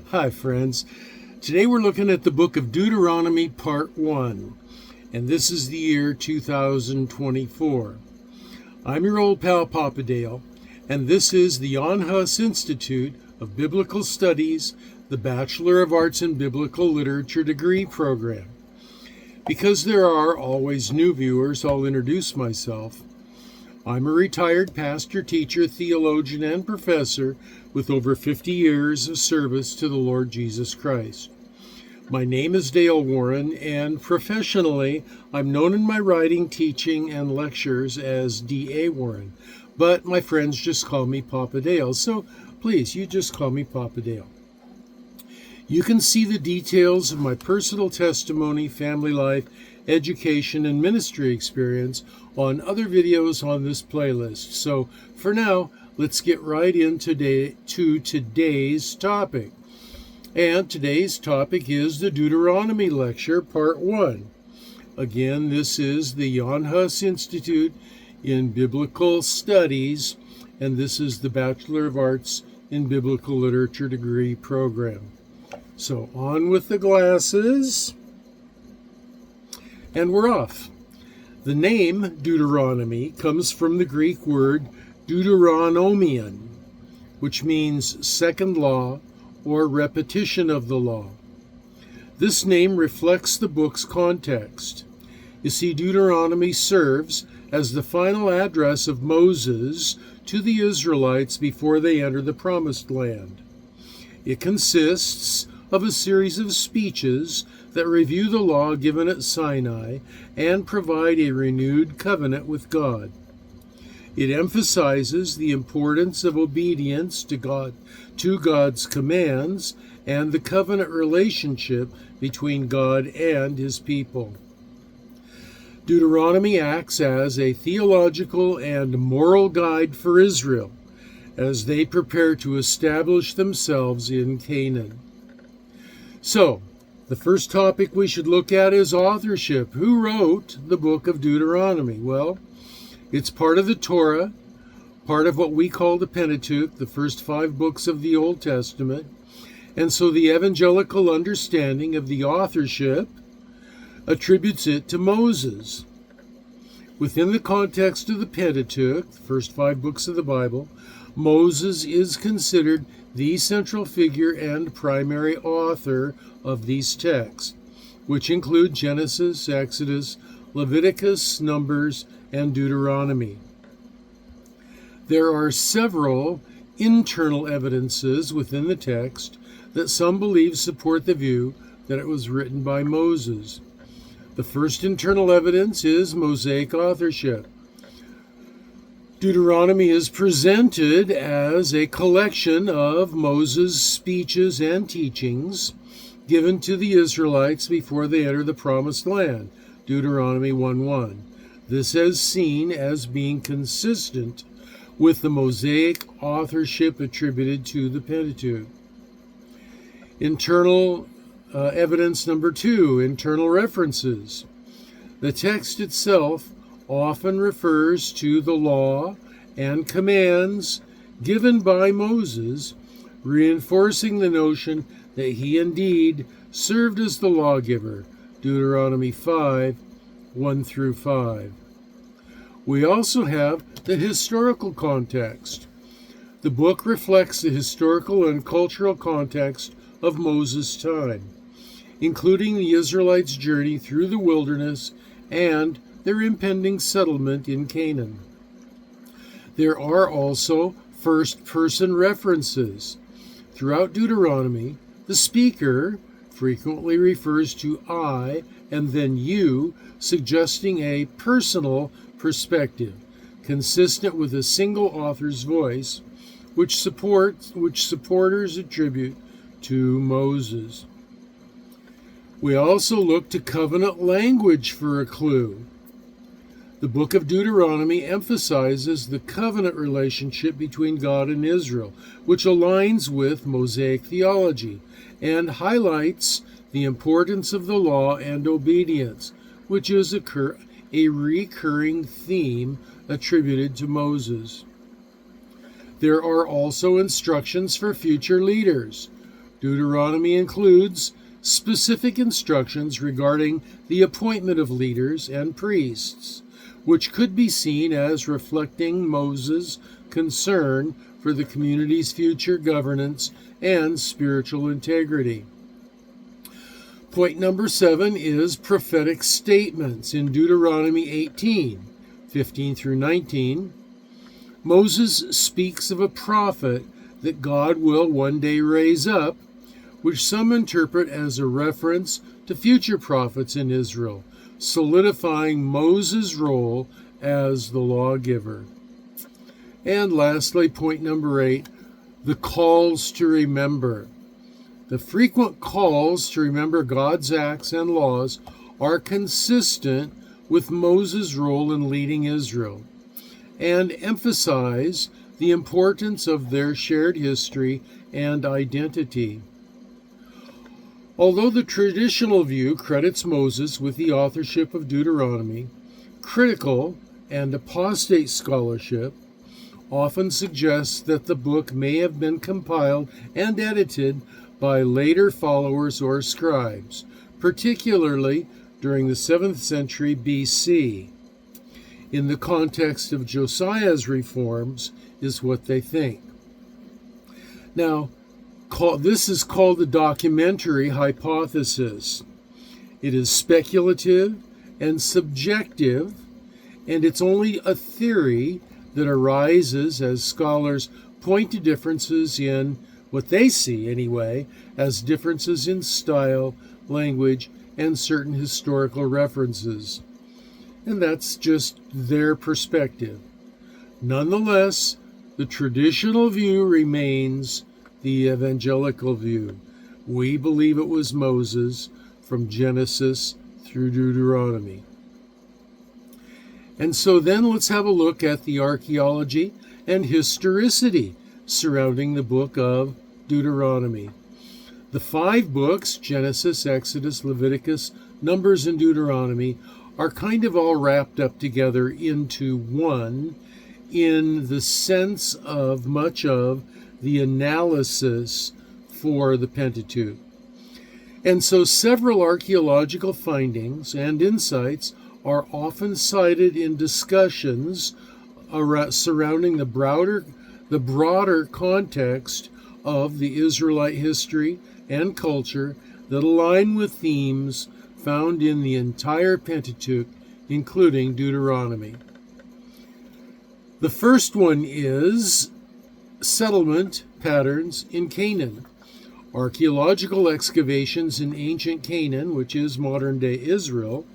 Hi, friends. Today we're looking at the book of Deuteronomy, Part 1, and this is the year 2024. I'm your old pal, Papa Dale, and this is the Jan Hus Institute of Biblical Studies, the Bachelor of Arts in Biblical Literature degree program. Because there are always new viewers, I'll introduce myself. I'm a retired pastor, teacher, theologian, and professor with over 50 years of service to the Lord Jesus Christ. My name is Dale Warren, and professionally, I'm known in my writing, teaching, and lectures as D.A. Warren, but my friends just call me Papa Dale, so please, you just call me Papa Dale. You can see the details of my personal testimony, family life, education, and ministry experience on other videos on this playlist. So for now, let's get right into today's topic. And today's topic is the Deuteronomy Lecture, Part 1. Again, this is the Jan Hus Institute in Biblical Studies, and this is the Bachelor of Arts in Biblical Literature degree program. So on with the glasses, and we're off. The name Deuteronomy comes from the Greek word Deuteronomion, which means second law or repetition of the law. This name reflects the book's context. You see, Deuteronomy serves as the final address of Moses to the Israelites before they enter the Promised Land. It consists of a series of speeches that review the law given at Sinai and provide a renewed covenant with God. It emphasizes the importance of obedience to God's commands and the covenant relationship between God and his people. Deuteronomy acts as a theological and moral guide for Israel as they prepare to establish themselves in Canaan. So, the first topic we should look at is authorship. Who wrote the book of Deuteronomy? Well, it's part of the Torah, part of what we call the Pentateuch, the first 5 books of the Old Testament, and so the evangelical understanding of the authorship attributes it to Moses. Within the context of the Pentateuch, the first 5 books of the Bible, Moses is considered the central figure and primary author of these texts, which include Genesis, Exodus, Leviticus, Numbers, and Deuteronomy. There are several internal evidences within the text that some believe support the view that it was written by Moses. The first internal evidence is Mosaic authorship. Deuteronomy is presented as a collection of Moses' speeches and teachings given to the Israelites before they enter the Promised Land, Deuteronomy 1:1. This is seen as being consistent with the Mosaic authorship attributed to the Pentateuch. Internal evidence number 2, internal references. The text itself often refers to the law and commands given by Moses, reinforcing the notion that he indeed served as the lawgiver, Deuteronomy 5:1-5. We also have the historical context. The book reflects the historical and cultural context of Moses' time, including the Israelites' journey through the wilderness and their impending settlement in Canaan. There are also first-person references. Throughout Deuteronomy, the speaker frequently refers to I and then you, suggesting a personal perspective, consistent with a single author's voice, which supporters attribute to Moses. We also look to covenant language for a clue. The book of Deuteronomy emphasizes the covenant relationship between God and Israel, which aligns with Mosaic theology and highlights the importance of the law and obedience, which is a recurring theme attributed to Moses. There are also instructions for future leaders. Deuteronomy includes specific instructions regarding the appointment of leaders and priests, which could be seen as reflecting Moses' concern for the community's future governance and spiritual integrity. Point number 7 is prophetic statements in Deuteronomy 18:15 through 19. Moses speaks of a prophet that God will one day raise up, which some interpret as a reference to future prophets in Israel, solidifying Moses' role as the lawgiver. And lastly, point number 8, the calls to remember. The frequent calls to remember God's acts and laws are consistent with Moses' role in leading Israel and emphasize the importance of their shared history and identity. Although the traditional view credits Moses with the authorship of Deuteronomy, critical and apostate scholarship often suggests that the book may have been compiled and edited by later followers or scribes, particularly during the 7th century BC. In the context of Josiah's reforms, is what they think. Now, this is called the documentary hypothesis. It is speculative and subjective, and it's only a theory that arises as scholars point to differences in what they see, anyway, as differences in style, language, and certain historical references. And that's just their perspective. Nonetheless, the traditional view remains the evangelical view. We believe it was Moses from Genesis through Deuteronomy. And so then let's have a look at the archaeology and historicity surrounding the book of Deuteronomy. The 5 books, Genesis, Exodus, Leviticus, Numbers, and Deuteronomy, are kind of all wrapped up together into one in the sense of much of the analysis for the Pentateuch. And so several archaeological findings and insights are often cited in discussions surrounding the broader context of the Israelite history and culture that align with themes found in the entire Pentateuch, including Deuteronomy. The first one is settlement patterns in Canaan. Archaeological excavations in ancient Canaan, which is modern-day Israel,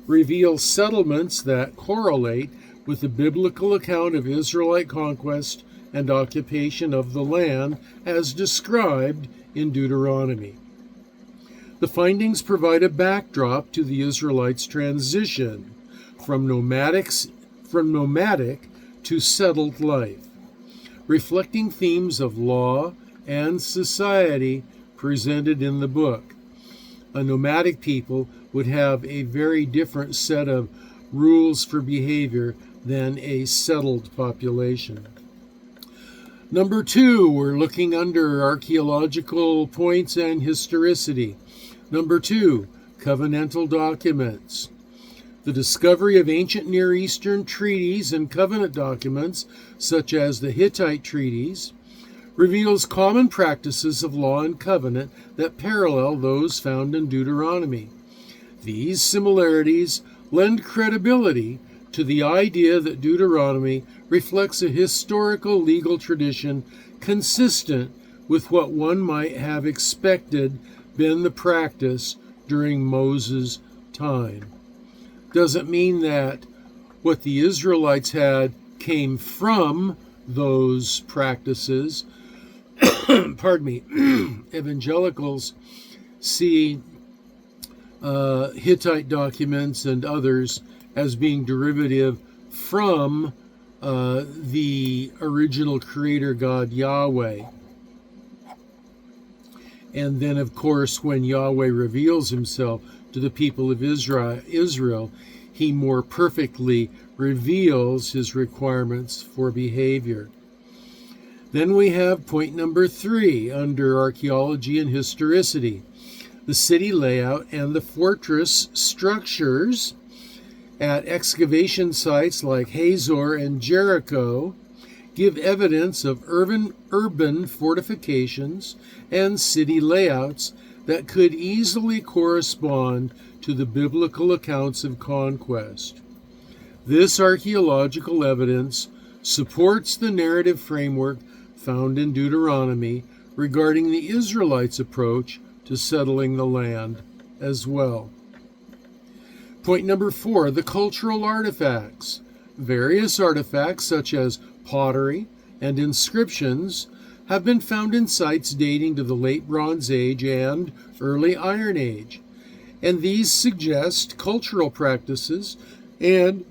reveal settlements that correlate with the biblical account of Israelite conquest and occupation of the land as described in Deuteronomy. The findings provide a backdrop to the Israelites' transition from nomadic to settled life, reflecting themes of law and society presented in the book. A nomadic people would have a very different set of rules for behavior than a settled population. Number 2, we're looking under archaeological points and historicity. Number 2, covenantal documents. The discovery of ancient Near Eastern treaties and covenant documents, such as the Hittite treaties, reveals common practices of law and covenant that parallel those found in Deuteronomy. These similarities lend credibility to the idea that Deuteronomy reflects a historical legal tradition consistent with what one might have expected been the practice during Moses' time. Doesn't mean that what the Israelites had came from those practices. Pardon me. Evangelicals see Hittite documents and others as being derivative from the original creator God Yahweh. And then, of course, when Yahweh reveals himself to the people of Israel, he more perfectly reveals his requirements for behavior. Then we have point number 3 under archaeology and historicity. The city layout and the fortress structures at excavation sites like Hazor and Jericho give evidence of urban fortifications and city layouts that could easily correspond to the biblical accounts of conquest. This archaeological evidence supports the narrative framework found in Deuteronomy regarding the Israelites' approach to settling the land as well. Point number 4, the cultural artifacts. Various artifacts such as pottery and inscriptions have been found in sites dating to the Late Bronze Age and Early Iron Age, and these suggest cultural practices and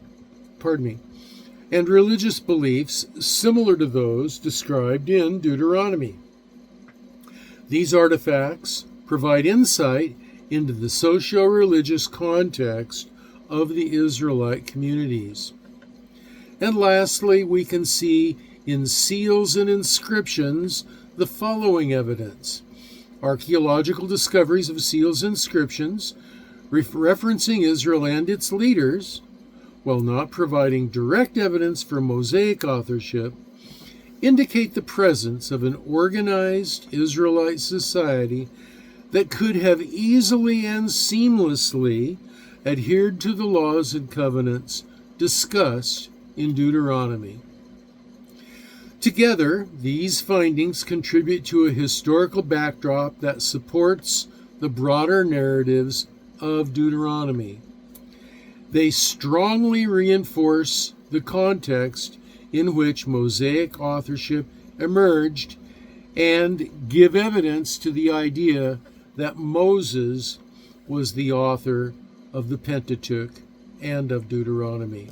religious beliefs similar to those described in Deuteronomy. These artifacts provide insight into the socio-religious context of the Israelite communities. And lastly, we can see in seals and inscriptions the following evidence. Archaeological discoveries of seals and inscriptions referencing Israel and its leaders, while not providing direct evidence for Mosaic authorship, indicate the presence of an organized Israelite society that could have easily and seamlessly adhered to the laws and covenants discussed in Deuteronomy. Together, these findings contribute to a historical backdrop that supports the broader narratives of Deuteronomy. They strongly reinforce the context in which Mosaic authorship emerged and give evidence to the idea that Moses was the author of the Pentateuch and of Deuteronomy.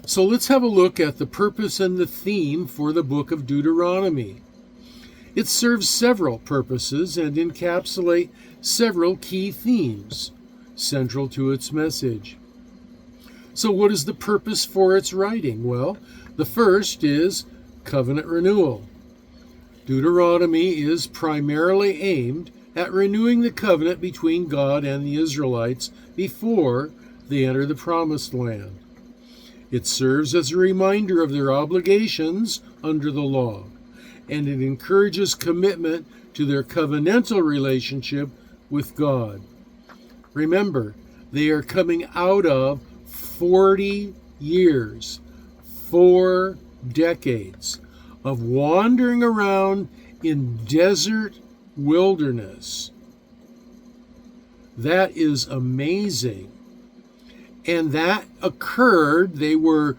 So let's have a look at the purpose and the theme for the book of Deuteronomy. It serves several purposes and encapsulates several key themes central to its message. So what is the purpose for its writing? Well, the first is covenant renewal. Deuteronomy is primarily aimed at renewing the covenant between God and the Israelites before they enter the Promised Land. It serves as a reminder of their obligations under the law, and it encourages commitment to their covenantal relationship with God. Remember, they are coming out of 40 years, 4 decades of wandering around in desert wilderness. That is amazing. And that occurred, they were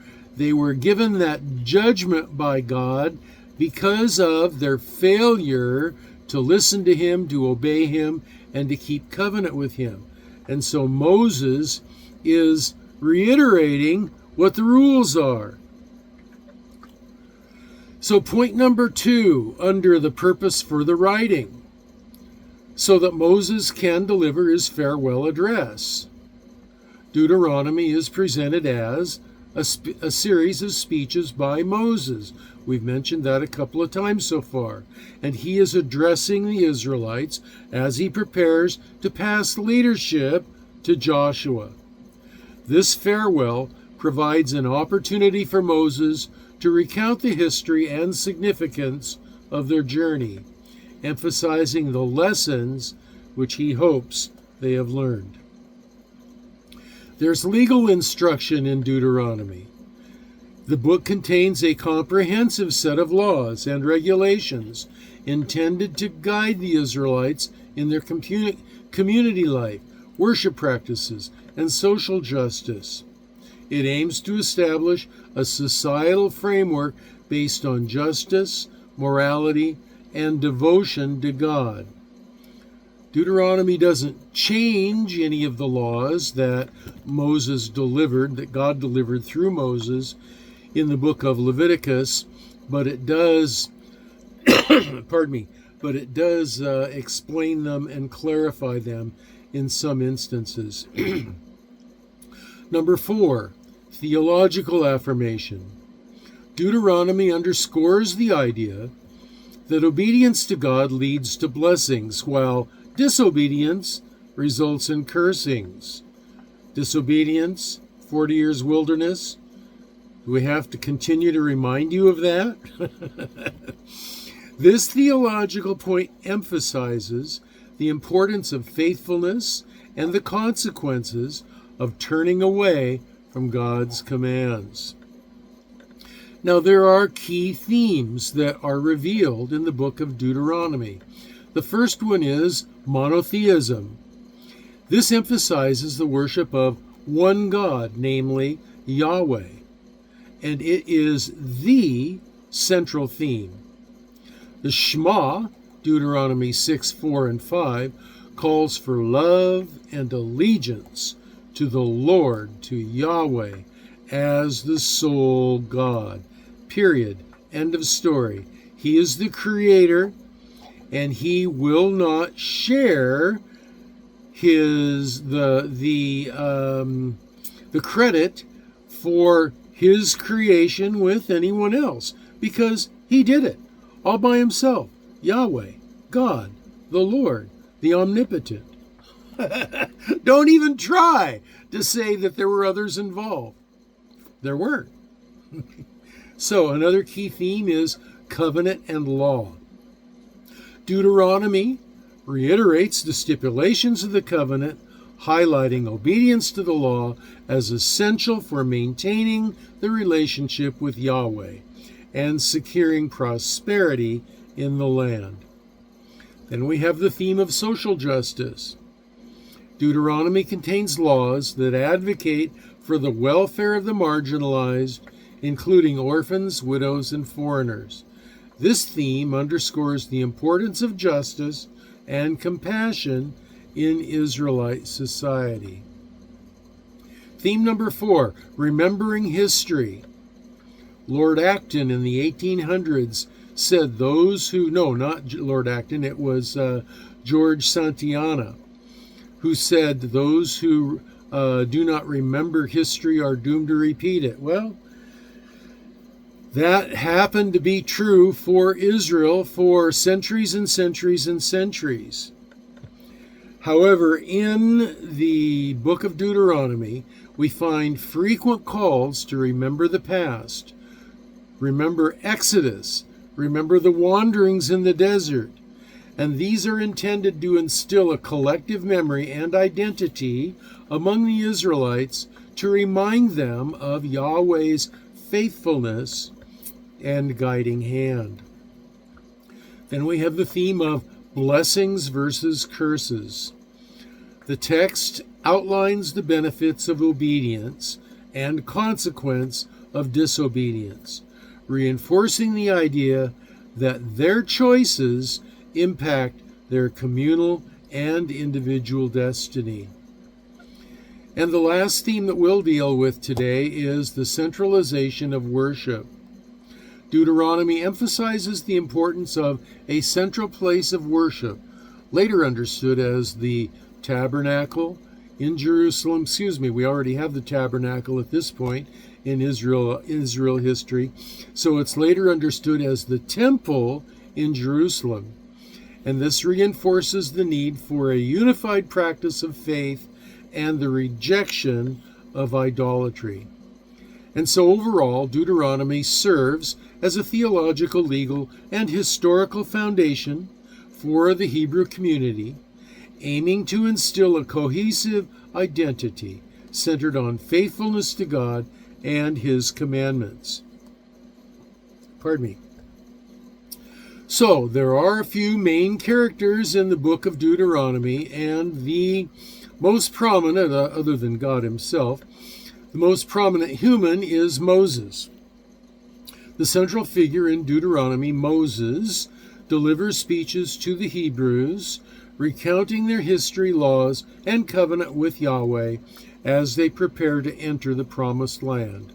given that judgment by God because of their failure to listen to him, to obey him, and to keep covenant with him. And so Moses is reiterating what the rules are. So point number 2, under the purpose for the writing, so that Moses can deliver his farewell address. Deuteronomy is presented as a series of speeches by Moses. We've mentioned that a couple of times so far. And he is addressing the Israelites as he prepares to pass leadership to Joshua. This farewell provides an opportunity for Moses to recount the history and significance of their journey, emphasizing the lessons which he hopes they have learned. There's legal instruction in Deuteronomy. The book contains a comprehensive set of laws and regulations intended to guide the Israelites in their community life, worship practices, and social justice. It aims to establish a societal framework based on justice, morality, and devotion to God. Deuteronomy doesn't change any of the laws that Moses delivered, that God delivered through Moses in the book of Leviticus, but it does, but it does explain them and clarify them in some instances. Number 4, theological affirmation. Deuteronomy underscores the idea that obedience to God leads to blessings, while disobedience results in cursings. Disobedience, 40 years wilderness. Do we have to continue to remind you of that? This theological point emphasizes the importance of faithfulness and the consequences of turning away from God's commands. Now, there are key themes that are revealed in the book of Deuteronomy. The first one is monotheism. This emphasizes the worship of one God, namely Yahweh, and it is the central theme. The Shema, Deuteronomy 6, 4, and 5, calls for love and allegiance to the Lord, to Yahweh, as the sole God. Period. End of story. He is the creator, and he will not share the credit for his creation with anyone else, because he did it all by himself. Yahweh, God, the Lord, the omnipotent. Don't even try to say that there were others involved. There weren't. So another key theme is covenant and law. Deuteronomy reiterates the stipulations of the covenant, highlighting obedience to the law as essential for maintaining the relationship with Yahweh and securing prosperity in the land. Then we have the theme of social justice. Deuteronomy contains laws that advocate for the welfare of the marginalized, including orphans, widows, and foreigners. This theme underscores the importance of justice and compassion in Israelite society. Theme number 4, remembering history. Lord Acton in the 1800s said those who, no, not Lord Acton, it was George Santayana, who said those who do not remember history are doomed to repeat it. Well, that happened to be true for Israel for centuries and centuries and centuries. However, in the book of Deuteronomy, we find frequent calls to remember the past, remember Exodus, remember the wanderings in the desert, and these are intended to instill a collective memory and identity among the Israelites to remind them of Yahweh's faithfulness and guiding hand. Then we have the theme of blessings versus curses. The text outlines the benefits of obedience and consequence of disobedience, reinforcing the idea that their choices impact their communal and individual destiny. And the last theme that we'll deal with today is the centralization of worship. Deuteronomy emphasizes the importance of a central place of worship, later understood as the tabernacle in Jerusalem. We already have the tabernacle at this point in Israel history. So it's later understood as the temple in Jerusalem. And this reinforces the need for a unified practice of faith and the rejection of idolatry. And so overall, Deuteronomy serves as a theological, legal, and historical foundation for the Hebrew community, aiming to instill a cohesive identity centered on faithfulness to God and His commandments. So, there are a few main characters in the book of Deuteronomy, and the most prominent, other than God Himself, the most prominent human is Moses. The central figure in Deuteronomy, Moses, delivers speeches to the Hebrews, recounting their history, laws, and covenant with Yahweh as they prepare to enter the promised land.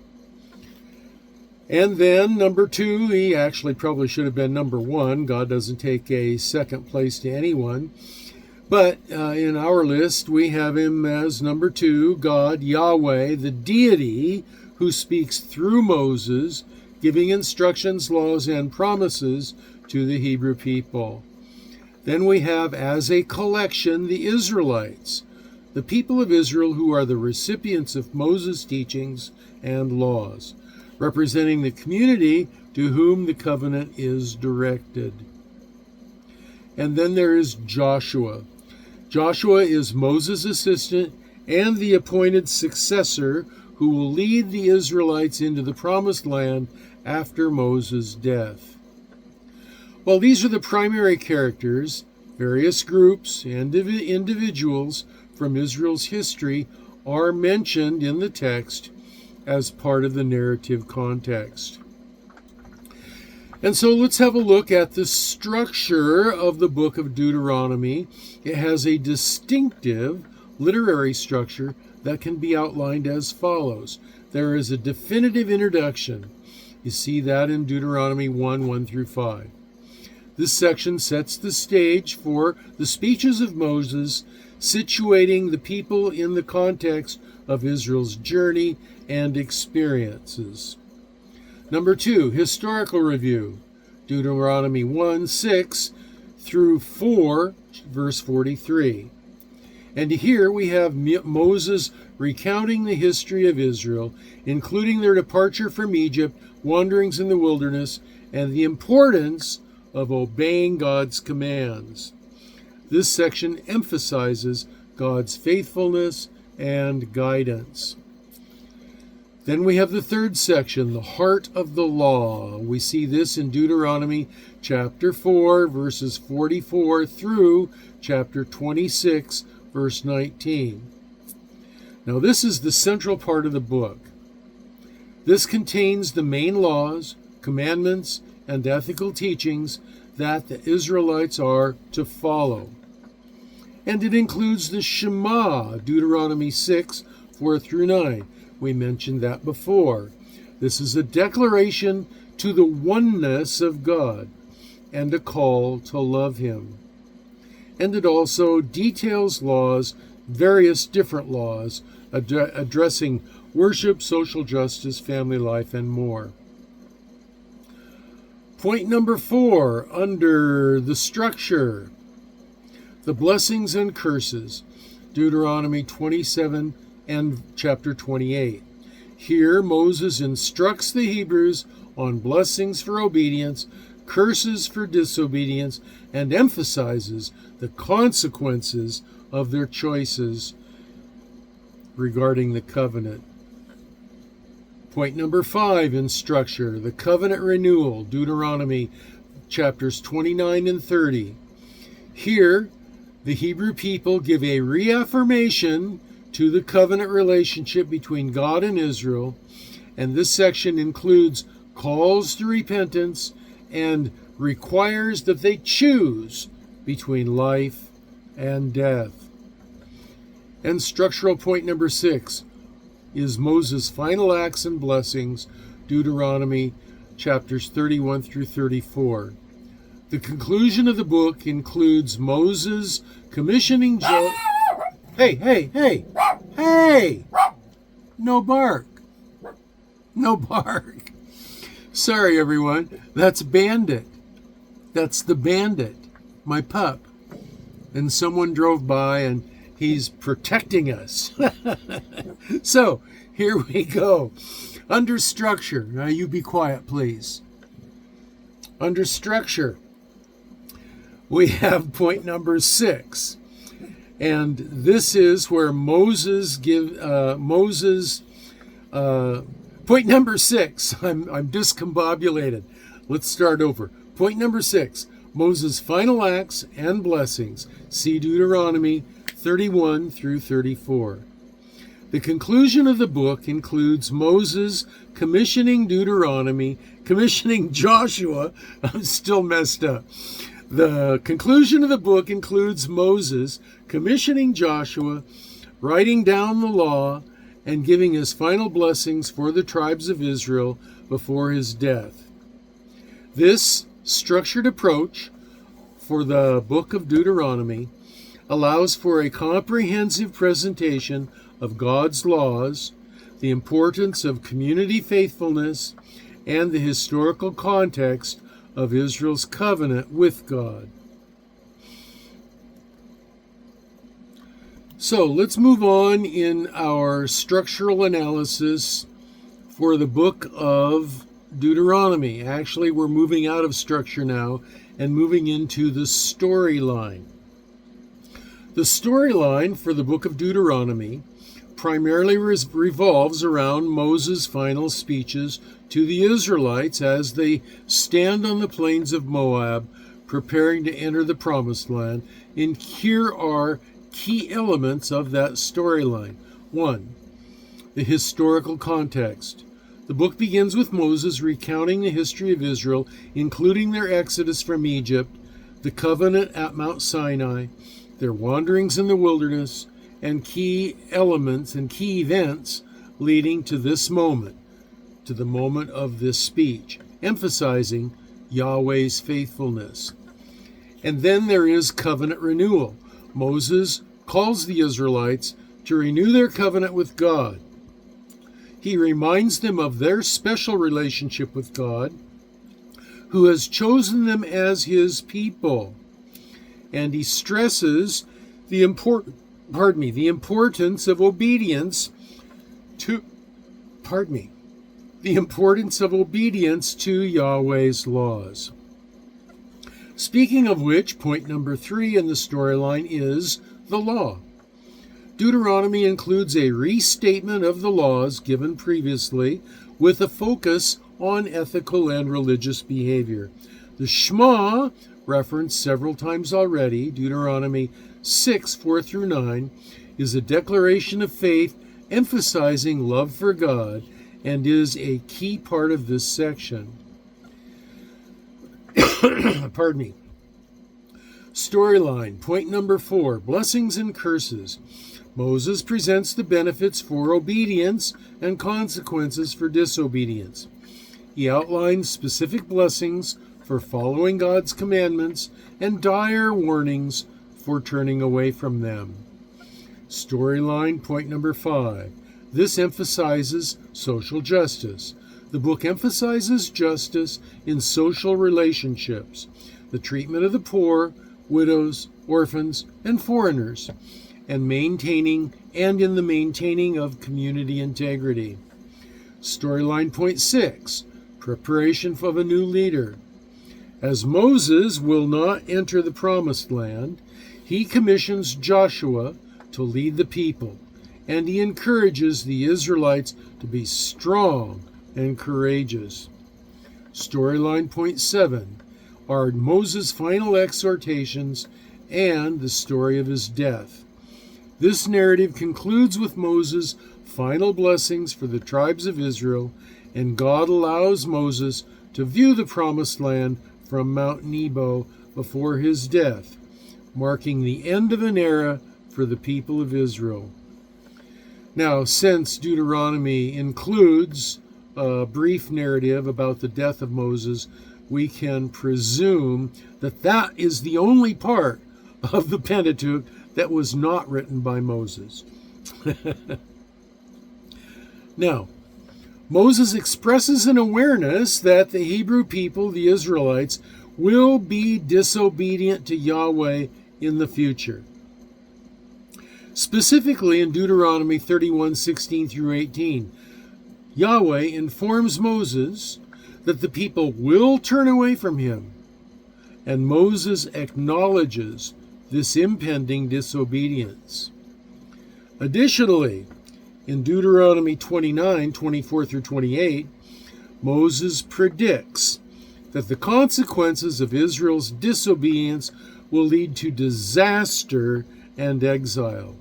And then, number 2, he actually probably should have been number 1. God doesn't take a second place to anyone. But in our list, we have him as number 2, God, Yahweh, the deity who speaks through Moses, giving instructions, laws, and promises to the Hebrew people. Then we have, as a collection, the Israelites, the people of Israel who are the recipients of Moses' teachings and laws, representing the community to whom the covenant is directed. And then there is Joshua. Joshua is Moses' assistant and the appointed successor who will lead the Israelites into the promised land after Moses' death. Well, these are the primary characters. Various groups and individuals from Israel's history are mentioned in the text as part of the narrative context. And so let's have a look at the structure of the book of Deuteronomy. It has a distinctive literary structure that can be outlined as follows. There is a definitive introduction. You see that in Deuteronomy 1 through 5. This section sets the stage for the speeches of Moses, situating the people in the context of Israel's journey and experiences. Number 2, historical review. Deuteronomy 1:6 through 4, verse 43. And here we have Moses recounting the history of Israel, including their departure from Egypt, wanderings in the wilderness, and the importance of obeying God's commands. This section emphasizes God's faithfulness and guidance. Then we have the third section, the heart of the law. We see this in Deuteronomy chapter 4, verses 44 through chapter 26, verse 19. Now this is the central part of the book. This contains the main laws, commandments, and ethical teachings that the Israelites are to follow. And it includes the Shema, Deuteronomy 6, 4 through 9. We mentioned that before. This is a declaration to the oneness of God and a call to love Him. And it also details laws, various different laws, addressing worship, social justice, family life, and more. Point number 4, under the structure, the blessings and curses, Deuteronomy 27 and chapter 28. Here Moses instructs the Hebrews on blessings for obedience, curses for disobedience, and emphasizes the consequences of their choices regarding the covenant. Point number 5 in structure, the covenant renewal, Deuteronomy chapters 29 and 30. Here, the Hebrew people give a reaffirmation to the covenant relationship between God and Israel, and this section includes calls to repentance and requires that they choose between life and death. And structural point number 6 is Moses' final acts and blessings, Deuteronomy chapters 31 through 34. The conclusion of the book includes Moses commissioning Hey! No bark. No bark. Sorry, everyone. That's Bandit. That's the Bandit, my pup. And someone drove by and he's protecting us. So, here we go. Under structure. Now, you be quiet, please. Under structure, we have point number 6. And this is where Moses point number 6. I'm discombobulated. Let's start over. Point number 6. Moses' final acts and blessings. See Deuteronomy 31 through 34. The conclusion of the book includes Moses commissioning Joshua. I'm still messed up. The conclusion of the book includes Moses commissioning Joshua, writing down the law, and giving his final blessings for the tribes of Israel before his death. This structured approach for the book of Deuteronomy allows for a comprehensive presentation of God's laws, the importance of community faithfulness, and the historical context of Israel's covenant with God. So let's move on in our structural analysis for the book of Deuteronomy. Actually, we're moving out of structure now and moving into the storyline. The storyline for the book of Deuteronomy primarily revolves around Moses' final speeches to the Israelites as they stand on the plains of Moab, preparing to enter the Promised Land. And here are key elements of that storyline. 1. The historical context. The book begins with Moses recounting the history of Israel, including their exodus from Egypt, the covenant at Mount Sinai, their wanderings in the wilderness, and key elements and key events leading to this moment, to the moment of this speech, emphasizing Yahweh's faithfulness. And then there is covenant renewal. Moses calls the Israelites to renew their covenant with God. He reminds them of their special relationship with God, who has chosen them as his people. And he stresses the importance of obedience to Yahweh's laws. Speaking of which, point number 3 in the storyline is the law. Deuteronomy includes a restatement of the laws given previously with a focus on ethical and religious behavior. The Shema, referenced several times already, Deuteronomy 6:4-9, is a declaration of faith emphasizing love for God and is a key part of this section. Pardon me. Storyline, point number 4, blessings and curses. Moses presents the benefits for obedience and consequences for disobedience. He outlines specific blessings for following God's commandments and dire warnings for turning away from them. Storyline, point number 5. This emphasizes social justice. The book emphasizes justice in social relationships, the treatment of the poor, widows, orphans, and foreigners, and in the maintaining of community integrity. Storyline point 6, preparation of a new leader. As Moses will not enter the Promised Land, he commissions Joshua to lead the people, and he encourages the Israelites to be strong and courageous. Storyline point 7 are Moses' final exhortations and the story of his death. This narrative concludes with Moses' final blessings for the tribes of Israel, and God allows Moses to view the Promised Land from Mount Nebo before his death, marking the end of an era for the people of Israel. Now, since Deuteronomy includes a brief narrative about the death of Moses, we can presume that that is the only part of the Pentateuch that was not written by Moses. Now, Moses expresses an awareness that the Hebrew people, the Israelites, will be disobedient to Yahweh in the future. Specifically in Deuteronomy 31:16-18, Yahweh informs Moses that the people will turn away from him, and Moses acknowledges this impending disobedience. Additionally, in Deuteronomy 29:24-28, Moses predicts that the consequences of Israel's disobedience will lead to disaster and exile,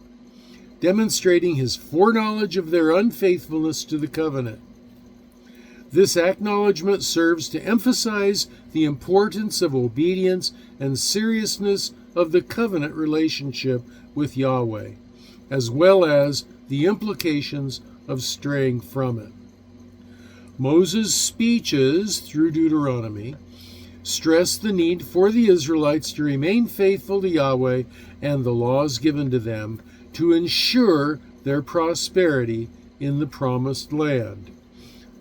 demonstrating his foreknowledge of their unfaithfulness to the covenant. This acknowledgement serves to emphasize the importance of obedience and seriousness of the covenant relationship with Yahweh, as well as the implications of straying from it. Moses' speeches through Deuteronomy stress the need for the Israelites to remain faithful to Yahweh and the laws given to them to ensure their prosperity in the Promised Land.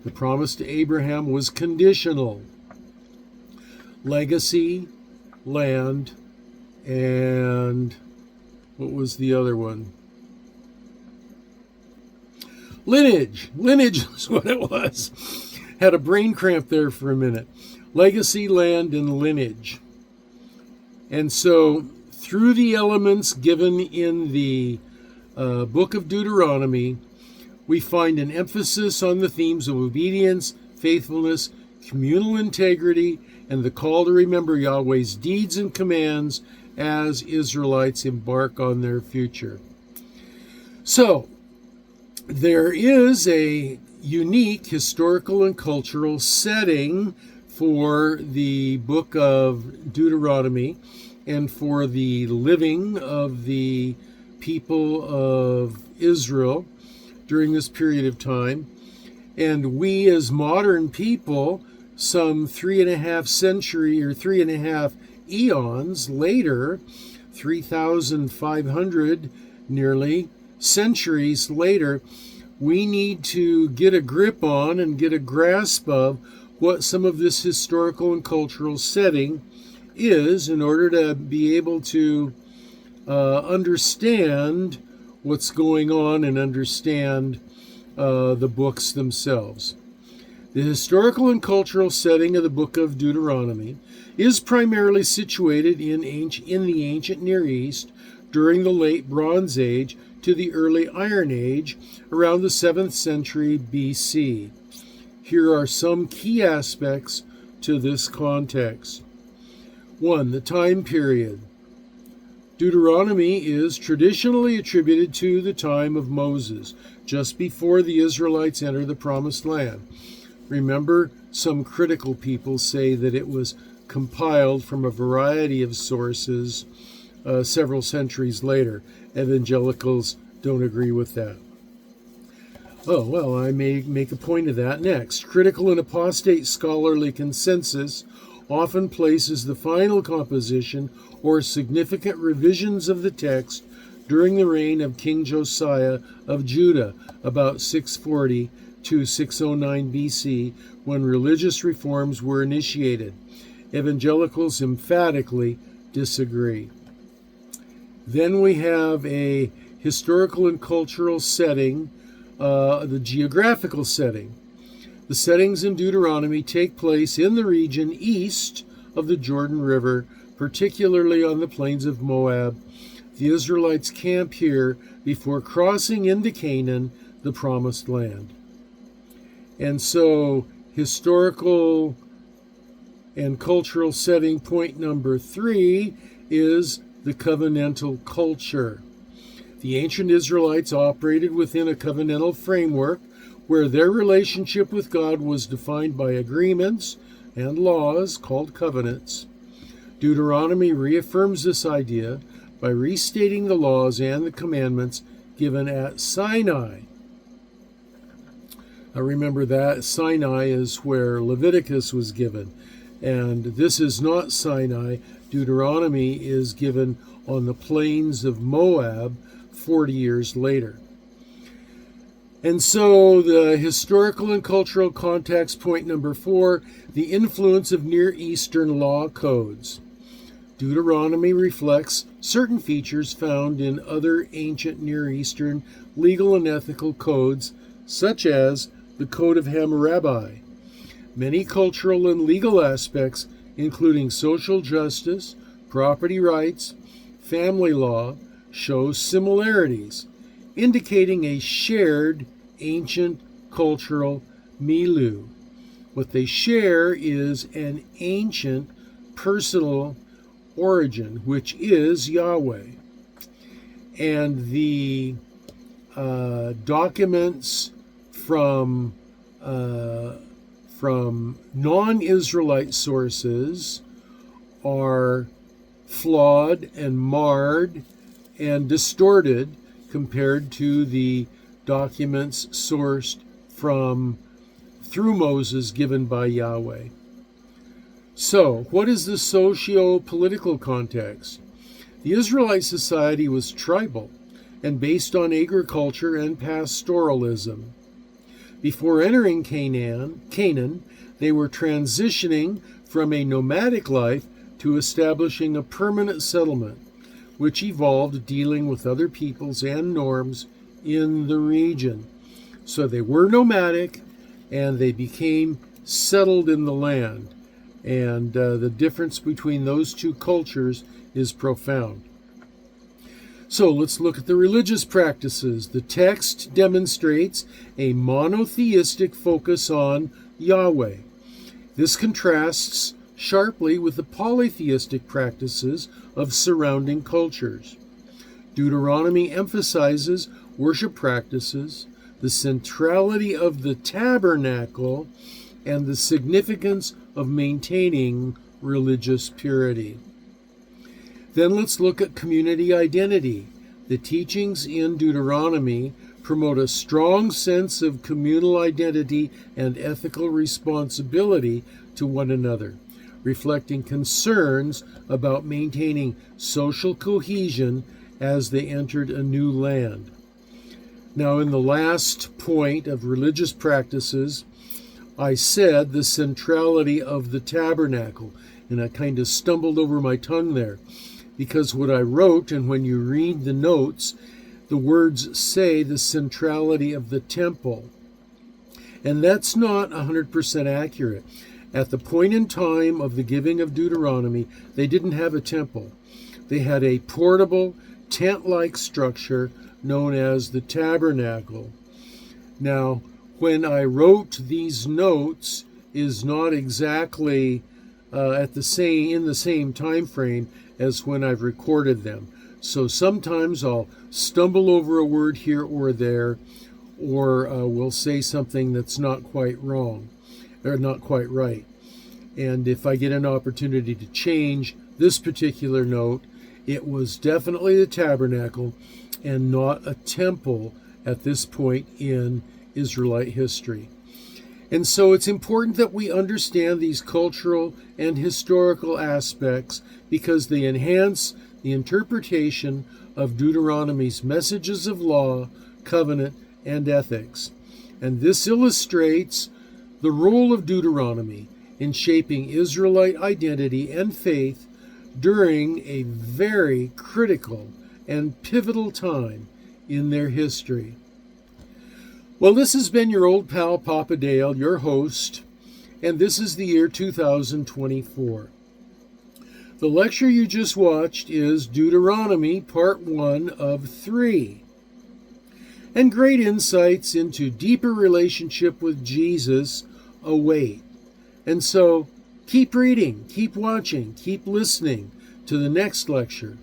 The promise to Abraham was conditional. Legacy, land, and what was the other one? Lineage. Lineage was what it was. Had a brain cramp there for a minute. Legacy, land, and lineage. And so, through the elements given in the book of Deuteronomy, we find an emphasis on the themes of obedience, faithfulness, communal integrity, and the call to remember Yahweh's deeds and commands as Israelites embark on their future. So, there is a unique historical and cultural setting for the book of Deuteronomy and for the living of the people of Israel during this period of time. And we as modern people, some 3.5 eons later, 3,500 nearly centuries later, we need to get a grip on and get a grasp of what some of this historical and cultural setting is in order to be able to understand what's going on and understand the books themselves. The historical and cultural setting of the book of Deuteronomy is primarily situated in the ancient Near East during the late Bronze Age to the early Iron Age around the 7th century BC. Here are some key aspects to this context. 1. The time period. Deuteronomy is traditionally attributed to the time of Moses, just before the Israelites enter the Promised Land. Remember, some critical people say that it was compiled from a variety of sources several centuries later. Evangelicals don't agree with that. Oh, well, I may make a point of that next. Critical and apostate scholarly consensus often places the final composition or significant revisions of the text during the reign of King Josiah of Judah, about 640 to 609 BC, when religious reforms were initiated. Evangelicals emphatically disagree. Then we have a historical and cultural setting, the geographical setting. The settings in Deuteronomy take place in the region east of the Jordan River, particularly on the plains of Moab. The Israelites camp here before crossing into Canaan, the Promised Land. And so, historical and cultural setting point number 3 is the covenantal culture. The ancient Israelites operated within a covenantal framework where their relationship with God was defined by agreements and laws called covenants. Deuteronomy reaffirms this idea by restating the laws and the commandments given at Sinai. I remember that Sinai is where Leviticus was given, and this is not Sinai. Deuteronomy is given on the plains of Moab 40 years later. And so the historical and cultural context point number 4, the influence of Near Eastern law codes. Deuteronomy reflects certain features found in other ancient Near Eastern legal and ethical codes, such as the Code of Hammurabi. Many cultural and legal aspects, including social justice, property rights, family law, show similarities, indicating a shared ancient cultural milieu. What they share is an ancient personal origin, which is Yahweh. And the documents from non-Israelite sources are flawed and marred and distorted compared to the documents sourced through Moses given by Yahweh. So, what is the socio-political context? The Israelite society was tribal and based on agriculture and pastoralism. Before entering Canaan, they were transitioning from a nomadic life to establishing a permanent settlement, which evolved dealing with other peoples and norms in the region. So they were nomadic, and they became settled in the land. And the difference between those two cultures is profound. So let's look at the religious practices. The text demonstrates a monotheistic focus on Yahweh. This contrasts sharply with the polytheistic practices of surrounding cultures. Deuteronomy emphasizes worship practices, the centrality of the tabernacle, and the significance of maintaining religious purity. Then let's look at community identity. The teachings in Deuteronomy promote a strong sense of communal identity and ethical responsibility to one another, reflecting concerns about maintaining social cohesion as they entered a new land. Now, in the last point of religious practices, I said the centrality of the tabernacle, and I kind of stumbled over my tongue there, because what I wrote, and when you read the notes, the words say the centrality of the temple. And that's not 100% accurate. At the point in time of the giving of Deuteronomy, they didn't have a temple. They had a portable, tent-like structure known as the tabernacle. Now, when I wrote these notes is not exactly in the same time frame as when I've recorded them. So sometimes I'll stumble over a word here or there, or will say something that's not quite wrong, or not quite right. And if I get an opportunity to change this particular note, it was definitely the tabernacle and not a temple at this point in Israelite history. And so it's important that we understand these cultural and historical aspects because they enhance the interpretation of Deuteronomy's messages of law, covenant, and ethics. And this illustrates the role of Deuteronomy in shaping Israelite identity and faith during a very critical and pivotal time in their history. Well, this has been your old pal Papa Dale, your host, and this is the year 2024. The lecture you just watched is Deuteronomy Part 1 of 3. And great insights into deeper relationship with Jesus await. And so keep reading, keep watching, keep listening to the next lecture.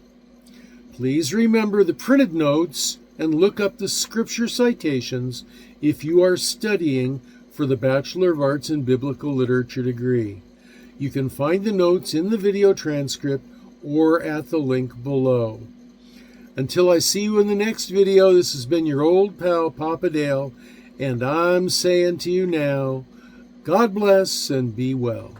Please remember the printed notes and look up the scripture citations if you are studying for the Bachelor of Arts in Biblical Literature degree. You can find the notes in the video transcript or at the link below. Until I see you in the next video, this has been your old pal Papa Dale, and I'm saying to you now, God bless and be well.